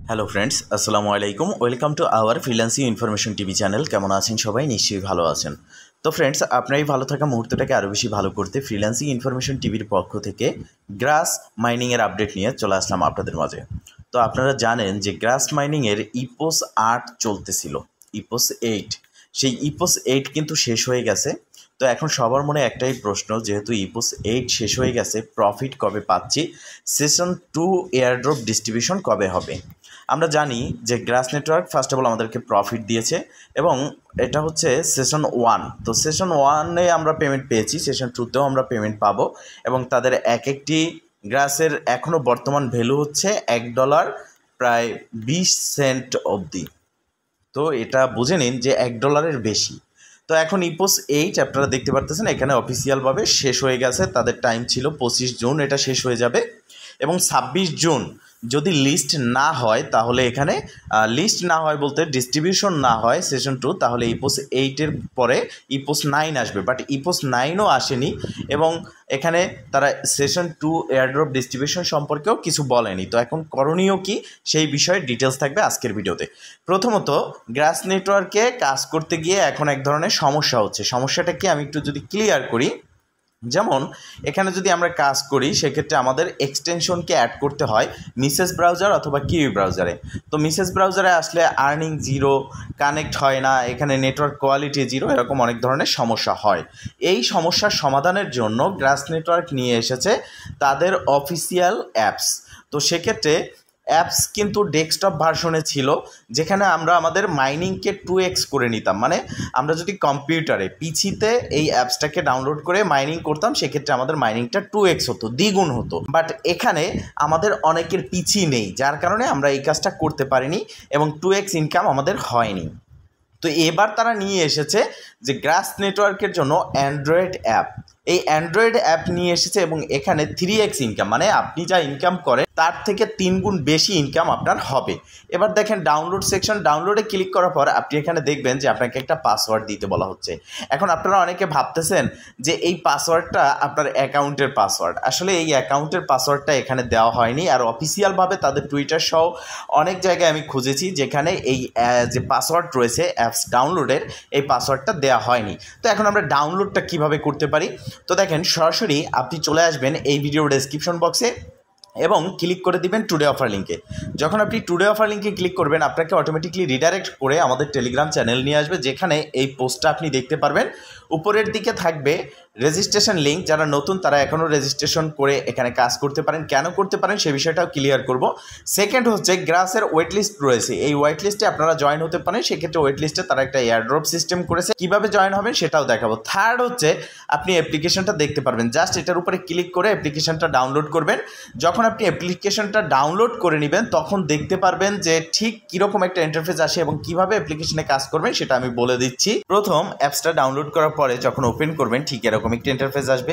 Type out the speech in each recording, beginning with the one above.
Hello friends, আসসালামু আলাইকুম। Welcome to our freelancing information TV channel. কেমন আছেন সবাই? নিশ্চয়ই ভালো আছেন। তো ফ্রেন্ডস, আপনার এই ভালো থাকা মুহূর্তটাকে আরও বেশি ভালো করতে ফ্রিল্যান্সিং ইনফরমেশন টিভির পক্ষ থেকে গ্রাস মাইনিংয়ের আপডেট নিয়ে চলে আসলাম আপনাদের মাঝে। তো আপনারা জানেন যে গ্রাস মাইনিংয়ের ইপোস 8 চলতেছিল, ইপোস 8, সেই ইপোস 8 কিন্তু শেষ হয়ে গেছে। তো এখন সবার মনে একটাই প্রশ্ন, যেহেতু ইপোস 8 শেষ হয়ে গেছে, প্রফিট কবে পাচ্ছি, সেশন 2 এয়ারড্রপ ডিস্ট্রিবিউশন কবে হবে? আমরা জানি যে গ্রাস নেটওয়ার্ক ফার্স্ট অফ অল আমাদেরকে প্রফিট দিয়েছে এবং এটা হচ্ছে সেশন 1। তো সেশন 1-এ আমরা পেমেন্ট পেয়েছি, সেশন 2-তেও আমরা পেমেন্ট পাবো এবং তাদের এক একটি গ্রাসের এখনও বর্তমান ভ্যালু হচ্ছে $1 প্রায় 20 সেন্ট অবধি। তো এটা বুঝে নিন যে $1-এর বেশি। তো এখন ইপোস 8 আপনারা দেখতে পারতেছেন এখানে অফিসিয়ালভাবে শেষ হয়ে গেছে। তাদের টাইম ছিল 25 জুন এটা শেষ হয়ে যাবে এবং 26 জুন যদি লিস্ট না হয়, তাহলে এখানে লিস্ট না হয় বলতে ডিস্ট্রিবিউশন না হয় সেশন 2, তাহলে ইপোস 8-এর পরে ইপোস 9 আসবে। বাট ইপোস 9ও আসেনি এবং এখানে তারা সেশন 2 এয়ারড্রপ ডিস্ট্রিবিউশন সম্পর্কেও কিছু বলেনি। তো এখন করণীয় কি, সেই বিষয়ে ডিটেলস থাকবে আজকের ভিডিওতে। প্রথমত, গ্রাস নেটওয়ার্কে কাজ করতে গিয়ে এখন এক ধরনের সমস্যা হচ্ছে। সমস্যাটা কি আমি একটু যদি ক্লিয়ার করি, যেমন এখানে যদি আমরা কাজ করি সেক্ষেত্রে আমাদের এক্সটেনশনকে অ্যাড করতে হয় মিসেস ব্রাউজার অথবা কিউই ব্রাউজারে। তো মিসেস ব্রাউজারে আসলে আর্নিং জিরো, কানেক্ট হয় না, এখানে নেটওয়ার্ক কোয়ালিটি জিরো, এরকম অনেক ধরনের সমস্যা হয়। এই সমস্যার সমাধানের জন্য গ্রাস নেটওয়ার্ক নিয়ে এসেছে তাদের অফিসিয়াল অ্যাপস। তো সেক্ষেত্রে অ্যাপস কিন্তু ডেস্কটপ ভার্সনে ছিল, যেখানে আমরা আমাদের মাইনিংকে 2x করে নিতাম। মানে আমরা যদি কম্পিউটারে পিসিতে এই অ্যাপসটাকে ডাউনলোড করে মাইনিং করতাম, সেক্ষেত্রে আমাদের মাইনিংটা 2x হতো, দ্বিগুণ হতো। বাট এখানে আমাদের অনেকের পিসি নেই, যার কারণে আমরা এই কাজটা করতে পারিনি এবং 2x ইনকাম আমাদের হয়নি। তো এবার তারা নিয়ে এসেছে যে গ্রাস নেটওয়ার্কের জন্য অ্যান্ড্রয়েড অ্যাপ। এই অ্যান্ড্রয়েড অ্যাপ নিয়ে এসেছে এবং এখানে 3x ইনকাম, মানে আপনি যা ইনকাম করেন তার থেকে 3 গুণ বেশি ইনকাম আপনার হবে। এবার দেখেন ডাউনলোড সেকশন, ডাউনলোডে ক্লিক করার পর আপনি এখানে দেখবেন যে আপনাকে একটা পাসওয়ার্ড দিতে বলা হচ্ছে। এখন আপনারা অনেকে ভাবতেছেন যে এই পাসওয়ার্ডটা আপনার অ্যাকাউন্টের পাসওয়ার্ড। আসলে এই অ্যাকাউন্টের পাসওয়ার্ডটা এখানে দেওয়া হয়নি, আর অফিসিয়ালভাবে তাদের টুইটার সহ অনেক জায়গায় আমি খুঁজেছি যেখানে এই যে পাসওয়ার্ড রয়েছে অ্যাপস ডাউনলোডের, এই পাসওয়ার্ডটা দেওয়া হয়নি। তো এখন আমরা ডাউনলোডটা কিভাবে করতে পারি? তো দেখেন, সরাসরি আপনি চলে আসবেন এই ভিডিওর ডেসক্রিপশন বক্সে এবং ক্লিক করে দিবেন টুডে অফার লিঙ্কে। যখন আপনি টুডে অফার লিঙ্কে ক্লিক করবেন, আপনাকে অটোমেটিকলি রিডাইরেক্ট করে আমাদের টেলিগ্রাম চ্যানেল নিয়ে আসবে, যেখানে এই পোস্টটা আপনি দেখতে পারবেন। উপরের দিকে থাকবে রেজিস্ট্রেশন লিঙ্ক। যারা নতুন তারা এখনও রেজিস্ট্রেশন করে এখানে কাজ করতে পারেন। কেন করতে পারেন সে বিষয়টাও ক্লিয়ার করব। সেকেন্ড হচ্ছে গ্রাসের ওয়েট লিস্ট রয়েছে, এই ওয়েট লিস্টে আপনারা জয়েন হতে পারেন। সেক্ষেত্রে ওয়েট লিস্টে তারা একটা এয়ারড্রপ সিস্টেম করেছে, কীভাবে জয়েন হবেন সেটাও দেখাবো। থার্ড হচ্ছে আপনি অ্যাপ্লিকেশনটা দেখতে পারবেন, জাস্ট এটার উপরে ক্লিক করে অ্যাপ্লিকেশনটা ডাউনলোড করবেন। যখন আপনি অ্যাপ্লিকেশনটা ডাউনলোড করে নেবেন তখন দেখতে পারবেন যে ঠিক কীরকম একটা ইন্টারফেস আসে এবং কীভাবে অ্যাপ্লিকেশনে কাজ করবেন সেটা আমি বলে দিচ্ছি। প্রথম অ্যাপসটা ডাউনলোড করার পরে যখন ওপেন করবেন ঠিক এরকম একটা ইন্টারফেস আসবে।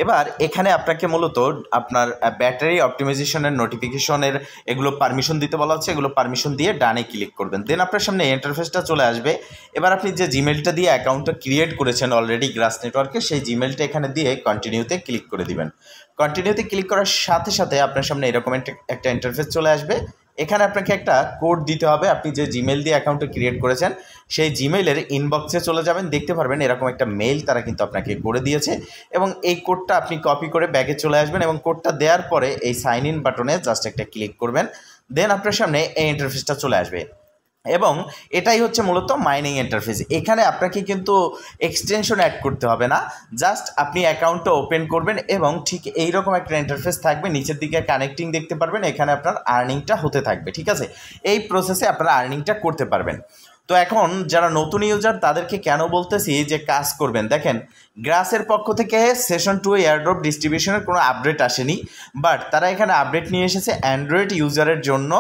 এবার এখানে আপনাকে মূলত আপনার ব্যাটারি অপটিমাইজেশনের নোটিফিকেশনের এগুলো পারমিশন দিতে বলা হচ্ছে। এগুলো পারমিশন দিয়ে ডানে ক্লিক করবেন, দেন আপনার সামনে ইন্টারফেসটা চলে আসবে। এবার আপনি যে জিমেলটা দিয়ে অ্যাকাউন্টটা ক্রিয়েট করেছেন অলরেডি গ্রাস নেটওয়ার্কে, সেই জিমেলটা এখানে দিয়ে কন্টিনিউতে ক্লিক করে দিবেন। কন্টিনিউতে ক্লিক করার সাথে সাথে আপনার সামনে এরকম একটা ইন্টারফেস চলে আসবে। এখানে আপনাকে একটা কোড দিতে হবে। আপনি যে জিমেল দিয়ে অ্যাকাউন্টটা ক্রিয়েট করেছেন সেই জিমেলের ইনবক্সে চলে যাবেন, দেখতে পারবেন এরকম একটা মেইল তারা কিন্তু আপনাকে করে দিয়েছে এবং এই কোডটা আপনি কপি করে ব্যাগে চলে আসবেন এবং কোডটা দেওয়ার পরে এই সাইন ইন বাটনে জাস্ট একটা ক্লিক করবেন, দেন আপনার সামনে এই ইন্টারফেসটা চলে আসবে এবং এটাই হচ্ছে মূলত মাইনিং ইন্টারফেস। এখানে আপনাকে কিন্তু এক্সটেনশন অ্যাড করতে হবে না, জাস্ট আপনি অ্যাকাউন্টটা ওপেন করবেন এবং ঠিক এইরকম একটা ইন্টারফেস থাকবে। নিচের দিকে কানেক্টিং দেখতে পারবেন, এখানে আপনার আর্নিংটা হতে থাকবে। ঠিক আছে, এই প্রসেসে আপনারা আর্নিংটা করতে পারবেন। তো এখন যারা নতুন ইউজার তাদেরকে কেন বলতেছি যে কাজ করবেন, দেখেন গ্রাসের পক্ষ থেকে সেশন 2 এয়ারড্রপ ডিস্ট্রিবিউশনের কোনো আপডেট আসেনি, বাট তারা এখানে আপডেট নিয়ে এসেছে অ্যান্ড্রয়েড ইউজারের জন্য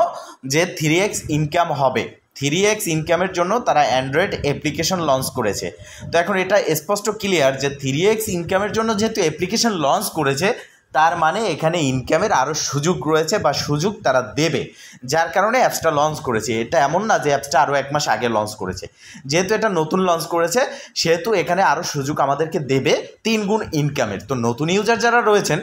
যে 3x ইনকাম হবে। 3x ইনকামের জন্য তারা অ্যান্ড্রয়েড অ্যাপ্লিকেশন লঞ্চ করেছে। তো এখন এটা স্পষ্ট ক্লিয়ার যে 3x ইনকামের জন্য যেহেতু অ্যাপ্লিকেশন লঞ্চ করেছে, তার মানে এখানে ইনকামের আরও সুযোগ রয়েছে বা সুযোগ তারা দেবে, যার কারণে অ্যাপসটা লঞ্চ করেছে। এটা এমন না যে অ্যাপসটা আরও 1 মাস আগে লঞ্চ করেছে। যেহেতু এটা নতুন লঞ্চ করেছে সেহেতু এখানে আরও সুযোগ আমাদেরকে দেবে 3 গুণ ইনকামের। তো নতুন ইউজার যারা রয়েছেন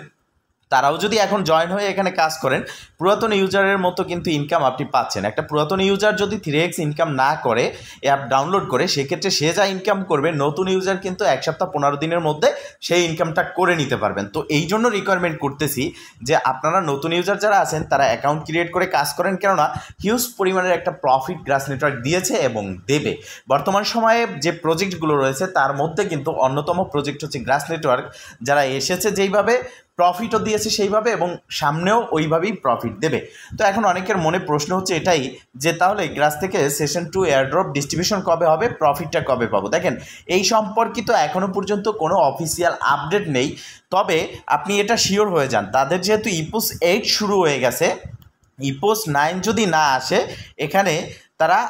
তারাও যদি এখন জয়েন হয়ে এখানে কাজ করেন, পুরাতন ইউজারের মতো কিন্তু ইনকাম আপনি পাচ্ছেন। একটা পুরাতন ইউজার যদি 3x ইনকাম না করে অ্যাপ ডাউনলোড করে, সেক্ষেত্রে সে যা ইনকাম করবে নতুন ইউজার কিন্তু 1 সপ্তাহ 15 দিনের মধ্যে সেই ইনকামটা করে নিতে পারবেন। তো এই জন্য রিকোয়ারমেন্ট করতেছি যে আপনারা নতুন ইউজার যারা আছেন তারা অ্যাকাউন্ট ক্রিয়েট করে কাজ করেন, কেননা হিউজ পরিমাণের একটা প্রফিট গ্রাস নেটওয়ার্ক দিয়েছে এবং দেবে। বর্তমান সময়ে যে প্রজেক্টগুলো রয়েছে তার মধ্যে কিন্তু অন্যতম প্রজেক্ট হচ্ছে গ্রাস নেটওয়ার্ক, যারা এসেছে যেইভাবে প্রফিটও দিয়েছে সেইভাবে এবং সামনেও ওইভাবেই প্রফিট দেবে। তো এখন অনেকের মনে প্রশ্ন হচ্ছে এটাই যে তাহলে গ্রাস থেকে সেশন 2 এয়ারড্রপ ডিস্ট্রিবিউশন কবে হবে, প্রফিটটা কবে পাবো? দেখেন, এই সম্পর্কিত এখনও পর্যন্ত কোনো অফিসিয়াল আপডেট নেই, তবে আপনি এটা শিওর হয়ে যান তাদের যেহেতু ইপোস 8 শুরু হয়ে গেছে, ইপোস 9 যদি না আসে এখানে তারা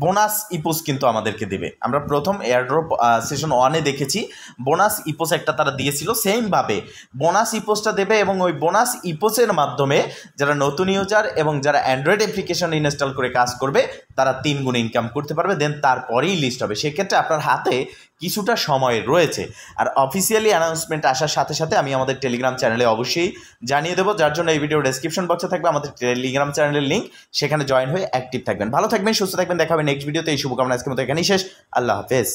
বোনাস ইপোস কিন্তু আমাদেরকে দেবে। আমরা প্রথম এয়ারড্রপ সেশন 1-এ দেখেছি বোনাস ইপোস একটা তারা দিয়েছিল, সেমভাবে বোনাস ইপোসটা দেবে এবং ওই বোনাস ইপোসের মাধ্যমে যারা নতুন ইউজার এবং যারা অ্যান্ড্রয়েড অ্যাপ্লিকেশন ইনস্টল করে কাজ করবে তারা 3 গুণ ইনকাম করতে পারবে, দেন তারপরেই লিস্ট হবে। সেক্ষেত্রে আপনার হাতে কিছুটা সময় রয়েছে। আর অফিসিয়ালি অ্যানাউন্সমেন্ট আসার সাথে সাথে আমি আমাদের টেলিগ্রাম চ্যানেলে অবশ্যই জানিয়ে দেবো, যার জন্য এই ভিডিও ডেসক্রিপশন বক্সে থাকবে আমাদের টেলিগ্রাম চ্যানেলের লিঙ্ক, সেখানে জয়েন হয়ে অ্যাক্টিভ থাকবেন। ভালো থাকবেন, সুস্থ থাকবেন, দেখা হবে নেক্সট ভিডিওতে। এই শুভকামনা আজকের মতো এখানেই শেষ। আল্লাহ হাফেজ।